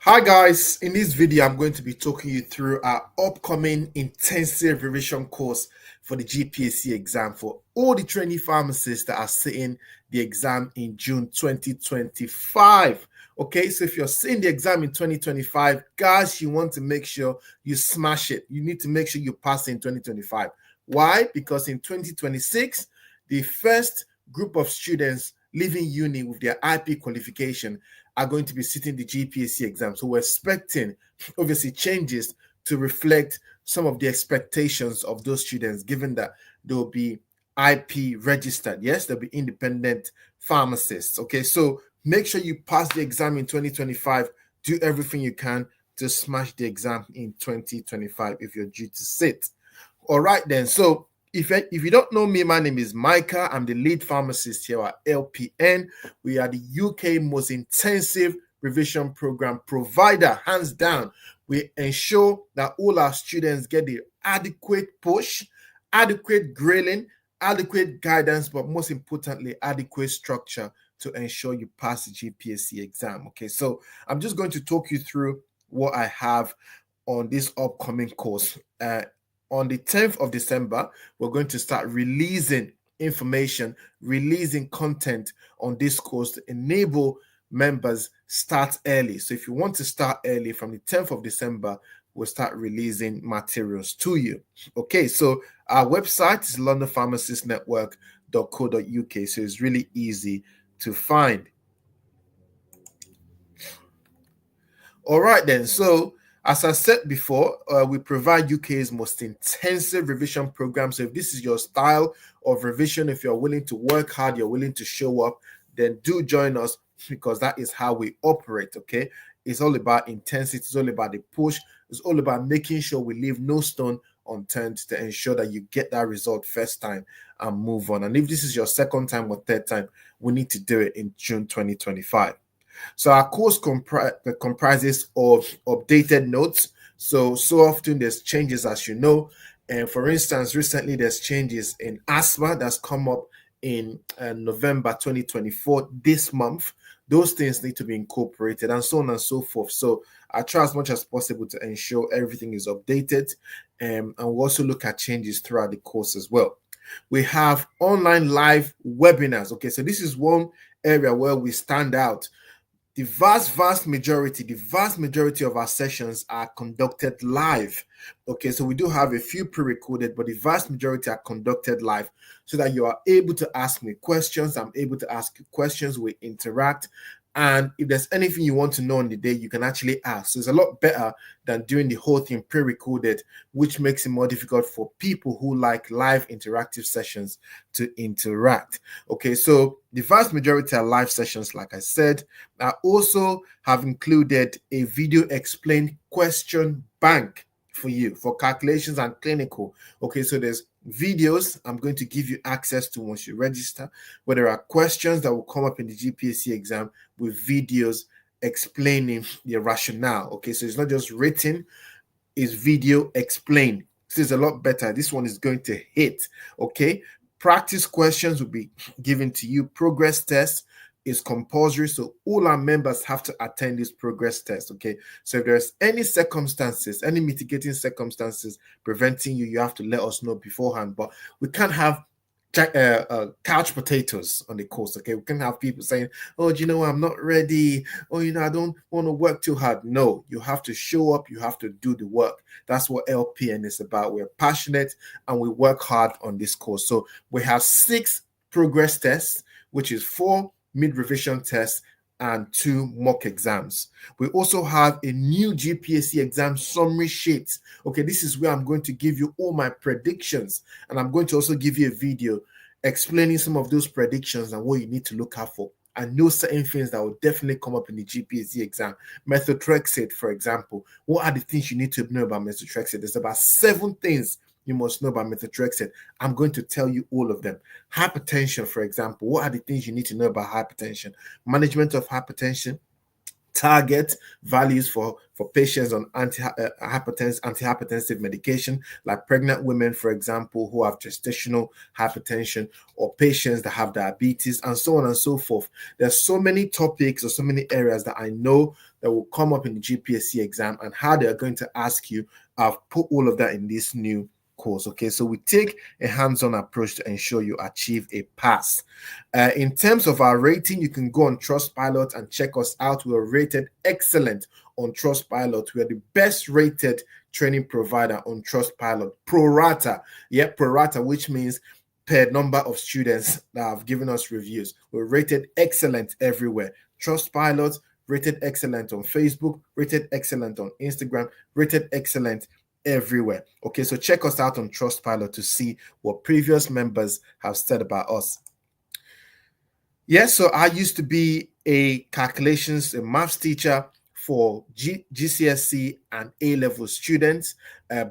Hi guys, in this video I'm going to be talking you through our upcoming intensive revision course for the Gphc exam for all the trainee pharmacists that are sitting the exam in June 2025. Okay, so if you're sitting the exam in 2025, guys, you want to make sure you smash it. You need to make sure you pass in 2025. Why? Because in 2026, the first group of students leaving uni with their IP qualification are going to be sitting the Gphc exam. So we're expecting, obviously, changes to reflect some of the expectations of those students, given that they'll be IP registered. Yes, they'll be independent pharmacists. Okay, so make sure you pass the exam in 2025. Do everything you can to smash the exam in 2025 if you're due to sit. All right, then. So if you don't know me, my name is Micah. I'm the lead pharmacist here at LPN. We are the UK most intensive revision program provider, hands down. We ensure that all our students get the adequate push, adequate grilling, adequate guidance, but most importantly, adequate structure to ensure you pass the GPSC exam. Okay, so I'm just going to talk you through what I have on this upcoming course. On the 10th of December, we're going to start releasing information, releasing content on this course to enable members start early. So if you want to start early from the 10th of December, we'll start releasing materials to you. Okay, so our website is londonpharmacistnetwork.co.uk. So it's really easy to find. All right, then. So as I said before, we provide UK's most intensive revision program. So if this is your style of revision, if you're willing to work hard, you're willing to show up, then do join us, because that is how we operate. Okay, it's all about intensity, it's all about the push, it's all about making sure we leave no stone unturned to ensure that you get that result first time and move on. And if this is your second time or third time, we need to do it in June 2025. So our course comprises of updated notes. So often there's changes, as you know. And for instance, recently there's changes in asthma that's come up in November 2024, this month. Those things need to be incorporated, and so on and so forth. So I try as much as possible to ensure everything is updated. And we'll also look at changes throughout the course as well. We have online live webinars. Okay, so this is one area where we stand out. The vast majority of our sessions are conducted live. Okay, so we do have a few pre-recorded, but the vast majority are conducted live so that you are able to ask me questions. I'm able to ask you questions. We interact. And if there's anything you want to know on the day, you can actually ask. So it's a lot better than doing the whole thing pre-recorded, which makes it more difficult for people who like live interactive sessions to interact. Okay, so the vast majority are live sessions, like I said. I also have included a video explained question bank for you for calculations and clinical. Okay, so there's videos I'm going to give you access to once you register, where there are questions that will come up in the GPSC exam with videos explaining the rationale. Okay, so it's not just written, it's video explained. This is a lot better. This one is going to hit. Okay, practice questions will be given to you. Progress test is compulsory, so all our members have to attend this progress test. Okay, so if there's any circumstances, any mitigating circumstances preventing you, you have to let us know beforehand. But we can't have couch potatoes on the course. Okay, we can have people saying, oh, do you know, I'm not ready, or I don't want to work too hard. No, you have to show up, you have to do the work. That's what LPN is about. We're passionate and we work hard on this course. So we have 6 progress tests, which is 4 mid-revision tests and 2 mock exams. We also have a new GPSC exam summary sheet. Okay, this is where I'm going to give you all my predictions, and I'm going to also give you a video explaining some of those predictions and what you need to look out for. I know certain things that will definitely come up in the GPSC exam. Methotrexate, for example. What are the things you need to know about methotrexate? There's about 7 things you must know about methotrexate. I'm going to tell you all of them. Hypertension, for example. What are the things you need to know about hypertension? Management of hypertension, target values for patients on antihypertensive medication, like pregnant women, for example, who have gestational hypertension, or patients that have diabetes, and so on and so forth. There's so many topics or so many areas that I know that will come up in the GPSC exam, and how they're going to ask you. I've put all of that in this new course. Okay, so we take a hands-on approach to ensure you achieve a pass. In terms of our rating, you can go on Trustpilot and check us out. We are rated excellent on Trustpilot. We are the best rated training provider on Trustpilot. Pro rata, pro rata, which means per number of students that have given us reviews. We're rated excellent everywhere. Trustpilot, rated excellent on Facebook, rated excellent on Instagram, rated excellent everywhere. Okay, so check us out on Trustpilot to see what previous members have said about us. Yes, so I used to be a maths teacher for GCSE and A-level students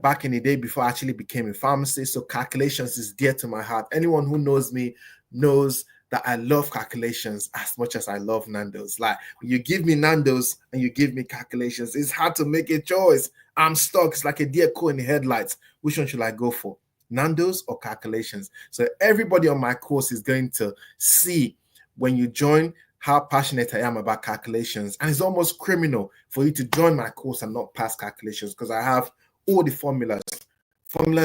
back in the day before I actually became a pharmacist. So calculations is dear to my heart. Anyone who knows me knows that I love calculations as much as I love Nando's. Like, when you give me Nando's and you give me calculations, it's hard to make a choice. I'm stuck. It's like a deer caught in the headlights. Which one should I go for? Nando's or calculations? So everybody on my course is going to see when you join how passionate I am about calculations. And it's almost criminal for you to join my course and not pass calculations, because I have all the formulas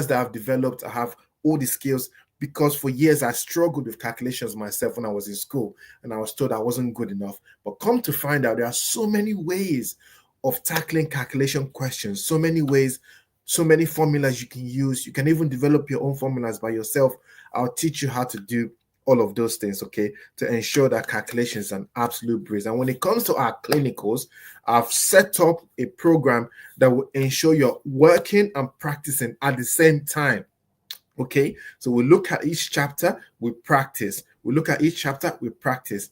that I've developed. I have all the skills, because for years I struggled with calculations myself when I was in school, and I was told I wasn't good enough. But come to find out, there are so many ways of tackling calculation questions, so many ways, so many formulas you can use. You can even develop your own formulas by yourself. I'll teach you how to do all of those things, okay, to ensure that calculation is an absolute breeze. And when it comes to our clinicals, I've set up a program that will ensure you're working and practicing at the same time. Okay, so we look at each chapter, we practice. We look at each chapter, we practice.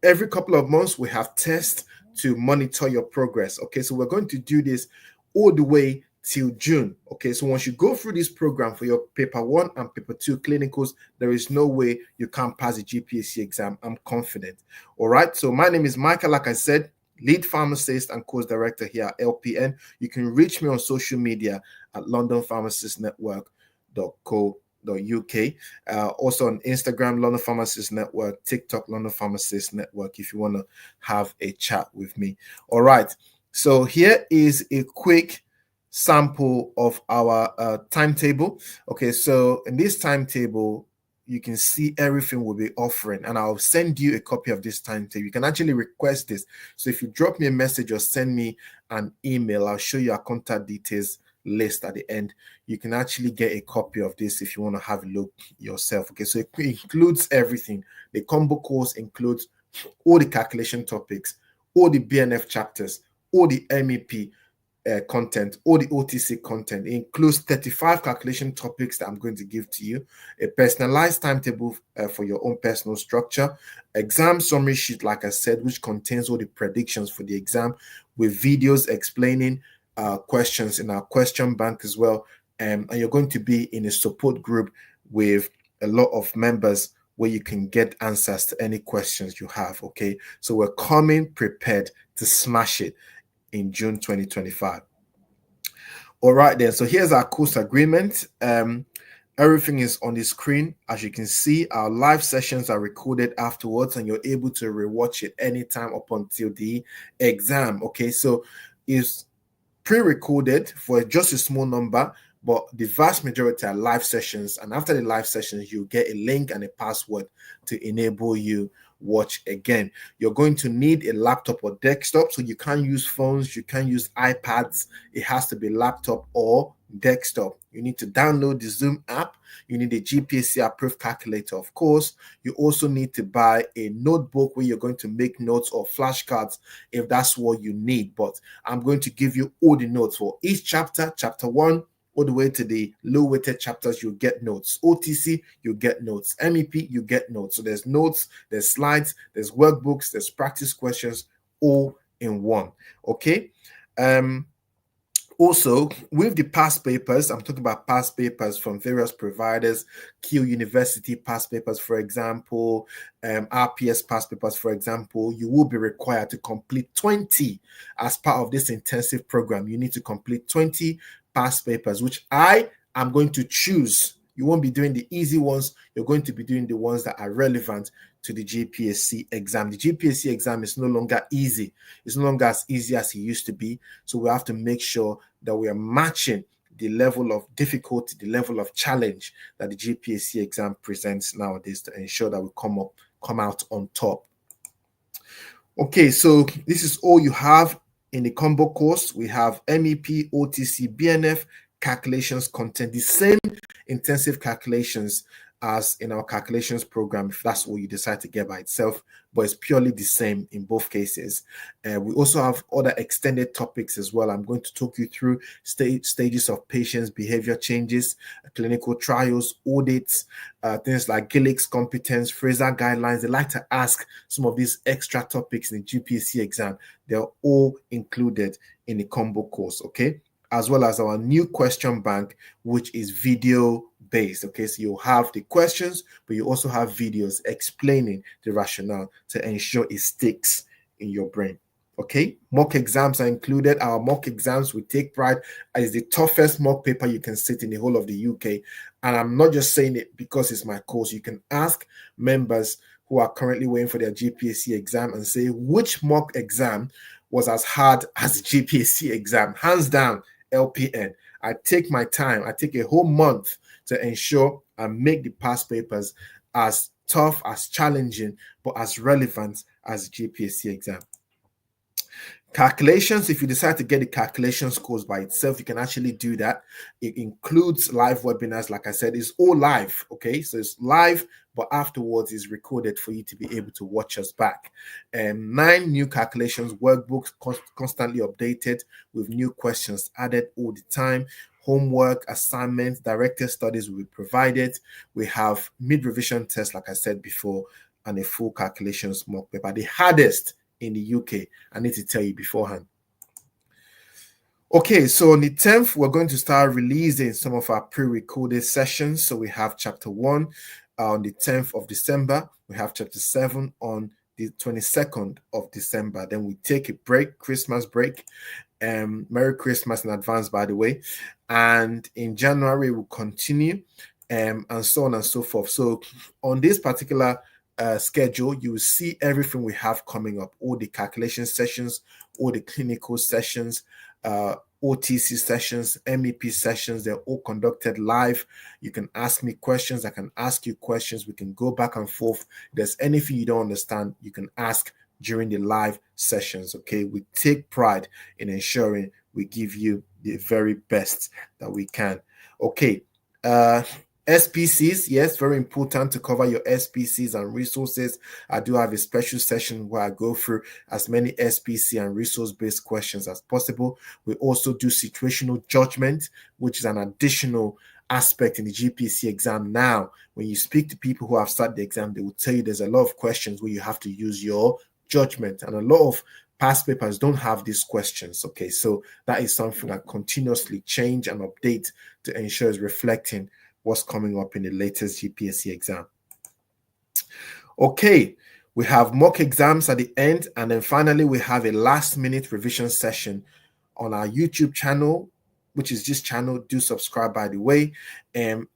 Every couple of months, we have tests to monitor your progress. Okay, so we're going to do this all the way till June. Okay, so once you go through this program for your paper 1 and paper 2 clinicals, there is no way you can't pass the GPSC exam. I'm confident. All right, so my name is Michael, like I said, lead pharmacist and course director here at LPN. You can reach me on social media at londonpharmacistnetwork.co.uk. Also on Instagram, London Pharmacist Network, TikTok, London Pharmacist Network, if you want to have a chat with me. All right, so here is a quick sample of our timetable. Okay, so in this timetable, you can see everything we'll be offering, and I'll send you a copy of this timetable. You can actually request this. So if you drop me a message or send me an email, I'll show you our contact details list at the end. You can actually get a copy of this if you want to have a look yourself. Okay, so it includes everything. The combo course includes all the calculation topics, all the BNF chapters, all the MEP content, all the OTC content. It includes 35 calculation topics that I'm going to give to you, a personalized timetable for your own personal structure, exam summary sheet, like I said, which contains all the predictions for the exam, with videos explaining questions in our question bank as well. And you're going to be in a support group with a lot of members where you can get answers to any questions you have. Okay, so we're coming prepared to smash it in June 2025. All right then, so here's our course agreement. Everything is on the screen. As you can see, our live sessions are recorded afterwards, and you're able to rewatch it anytime up until the exam. Okay, so it's pre-recorded for just a small number, but the vast majority are live sessions, and after the live sessions, you get a link and a password to enable you watch again. You're going to need a laptop or desktop, so you can't use phones, you can't use iPads. It has to be laptop or desktop. You need to download the Zoom app. You need a GPSC approved calculator, of course. You also need to buy a notebook where you're going to make notes, or flashcards if that's what you need. But I'm going to give you all the notes for each chapter. Chapter 1 all the way to the low-weighted chapters, you get notes. OTC, you get notes. MEP, you get notes. So there's notes, there's slides, there's workbooks, there's practice questions, all in one. Okay. Also, with the past papers, I'm talking about past papers from various providers, Keele University past papers, for example, RPS past papers, for example, you will be required to complete 20 as part of this intensive program. You need to complete 20 past papers, which I am going to choose. You won't be doing the easy ones. You're going to be doing the ones that are relevant to the GPSC exam. The GPSC exam is no longer easy. It's no longer as easy as it used to be. So we have to make sure that we are matching the level of difficulty, the level of challenge that the GPSC exam presents nowadays to ensure that we come out on top. Okay, so this is all you have in the combo course. We have MEP, OTC, BNF, calculations content, the same intensive calculations as in our calculations program, if that's what you decide to get by itself, but it's purely the same in both cases. We also have other extended topics as well. I'm going to talk you through stages of patients' behavior changes, clinical trials, audits, things like Gphc competence, Fraser guidelines. They like to ask some of these extra topics in the GPSC exam. They're all included in the combo course, okay? As well as our new question bank, which is video based. Okay, so you'll have the questions, but you also have videos explaining the rationale to ensure it sticks in your brain. Okay, mock exams are included. Our mock exams, we take pride as the toughest mock paper you can sit in the whole of the UK. And I'm not just saying it because it's my course. You can ask members who are currently waiting for their GPSC exam and say which mock exam was as hard as the GPSC exam. Hands down, LPN. I take my time. I take a whole month to ensure I make the past papers as tough, as challenging, but as relevant as the GPSC exam. Calculations, if you decide to get the calculations course by itself, you can actually do that. It includes live webinars. Like I said, it's all live, okay? So it's live, but afterwards it's recorded for you to be able to watch us back. 9 new calculations workbooks, constantly updated with new questions added all the time. Homework, assignments, directed studies will be provided. We have mid-revision tests, like I said before, and a full calculations mock paper. The hardest in the UK, I need to tell you beforehand. Okay, so on the 10th, we're going to start releasing some of our pre-recorded sessions. So we have chapter 1 on the 10th of December. We have chapter 7 on the 22nd of December. Then we take a break, Christmas break. Merry Christmas in advance, by the way. And in January, we'll continue, and so on and so forth. So on this particular schedule, you will see everything we have coming up, all the calculation sessions, all the clinical sessions, OTC sessions, MEP sessions. They're all conducted live. You can ask me questions. I can ask you questions. We can go back and forth. If there's anything you don't understand, you can ask during the live sessions. Okay, we take pride in ensuring we give you the very best that we can. Okay, SPCs, yes, very important to cover your SPCs and resources. I do have a special session where I go through as many SPC and resource-based questions as possible. We also do situational judgment, which is an additional aspect in the GPC exam. Now, when you speak to people who have sat the exam, they will tell you there's a lot of questions where you have to use your judgment, and a lot of past papers don't have these questions. Okay, so that is something that continuously change and update to ensure is reflecting what's coming up in the latest GPSC exam. Okay, we have mock exams at the end, and then finally we have a last-minute revision session on our YouTube channel, which is this channel. Do subscribe, by the way. And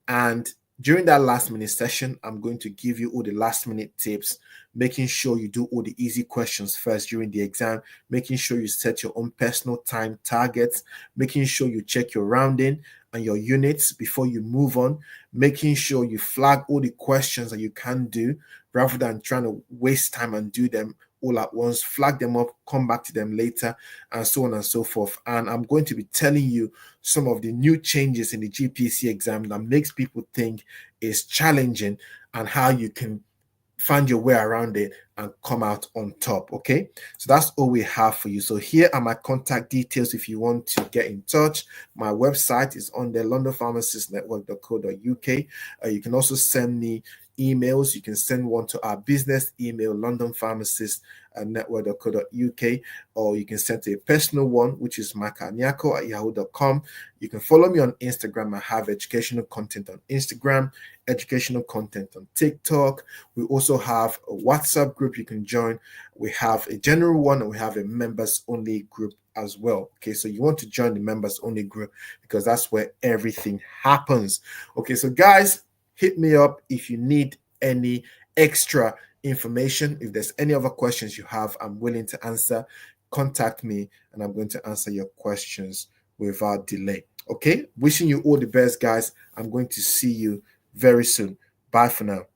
during that last-minute session, I'm going to give you all the last-minute tips, making sure you do all the easy questions first during the exam, making sure you set your own personal time targets, making sure you check your rounding and your units before you move on, making sure you flag all the questions that you can do rather than trying to waste time and do them all at once. Flag them up, come back to them later, and so on and so forth. And I'm going to be telling you some of the new changes in the GPSC exam that makes people think it's challenging and how you can find your way around it and come out on top. Okay, so that's all we have for you. So here are my contact details if you want to get in touch. My website is on the londonpharmacistnetwork.co.uk. You can also send me emails. You can send one to our business email, londonpharmacist network.co.uk, or you can send to a personal one, which is makanyako@yahoo.com. You can follow me on Instagram. I have educational content on Instagram, educational content on TikTok. We also have a WhatsApp group you can join. We have a general one, and we have a members only group as well. Okay, so you want to join the members only group because that's where everything happens. Okay, so guys, hit me up if you need any extra information. If there's any other questions you have, I'm willing to answer. Contact me and I'm going to answer your questions without delay. Okay, wishing you all the best, guys. I'm going to see you very soon. Bye for now.